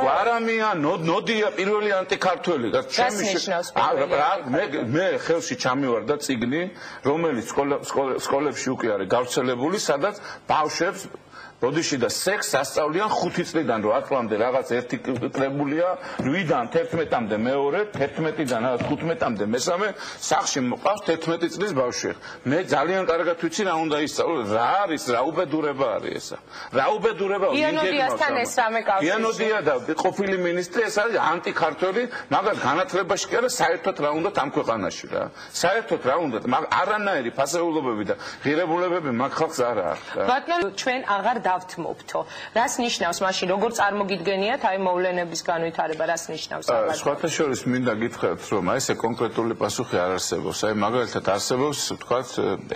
გვარამია, ნოდია პირველი ანტიქართველი. მე ხელში ჩამივარდა წიგნი, რომელიც სკოლებში უკვე არის გავრცელებული, სადაც ბავშვებს ბოდიში და სექსს ასწავლიან 5 წლიდან, რომ 10 წლამდე რაღაც ერთი კრებულია, 8-დან 11-მდე მეორე, 11-დან 15-მდე მესამე, სახლში მოყავს 11 წლის ბავშვი. მე ძალიან კარგად ვიცი რა უნდა ისწავლო, რა არის, რა უბედურება არის ესა. რა უბედურება იანოდიასთან ეს რამე კავშირი. იანოდია და ყოფილი მინისტრი ეს არის ანტიქართველი, მაგრამ განათლებაში კი არა, საერთოდ რა უნდა ამ ქვეყანაში რა. საერთოდ რა უნდა, არანაირი ფასეულობები და ღირებულებები მაგ ხალხს არ აქვს. ბატონო, ჩვენ აღარ დავთმობთო. რას ნიშნავს მაშინ, როგორ წარმოგიდგენიათ აი მოვლენების განვითარება, რას ნიშნავს აღარ? სხვათა შორის მინდა გითხრათ, რომ აი ესე კონკრეტული პასუხი არ არსებობს. აი მაგალითად არსებობს, თქვათ,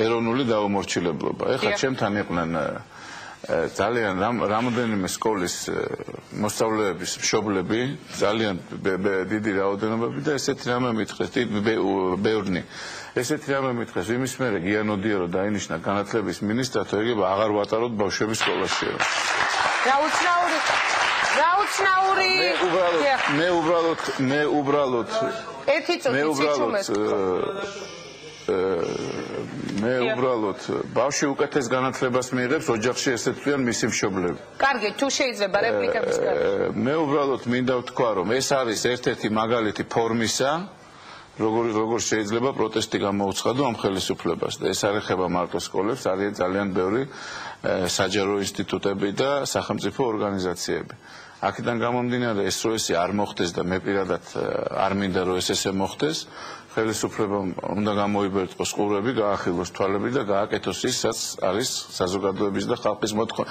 ეროვნული დაუმორჩილებლობა. ეხლა ჩემთან იყვნენ ძალიან რამოდენიმე სკოლის მოსწავლეების მშობლები, ძალიან დიდი რაოდენობები და ესეთი რამე მითხრეს, ბევრნი. ესეთი რამე მითხრეს, იმის მერე გიანოდია რომ დაინიშნა განათლების მინისტრად, ეგება აღარ ვატაროთ ბავშვების სკოლაში. რა უცნაური მე უბრალოდ ერთი წუთი ციცუმეს მე უბრალოდ ბავშვი უკეთეს განათლებას მიიღებს ოჯახში ესეთ თვიან მისი მშობლები. კარგი, თუ შეიძლება რეპლიკების გარდა. მე უბრალოდ მინდა ვთქვა, რომ ეს არის ერთ-ერთი მაგალითი ფორმისა, როგორ შეიძლება პროტესტი გამოუცხადო ამ ხელისუფლებას და ეს არ ეხება მარტო სკოლებს, არიან ძალიან ბევრი საჯარო ინსტიტუტები და სახელმწიფო ორგანიზაციები. აქედან გამომდინარე ეს რო ესე არ მოხდეს და მე პირადად არ მინდა რომ ეს ესე მოხდეს, ხელისუფლებამ უნდა გამოიბერტყოს ყურები, გაახილოს თვალები და გააკეთოს ის, რაც არის საზოგადოების და ხალხის მოთხოვნა.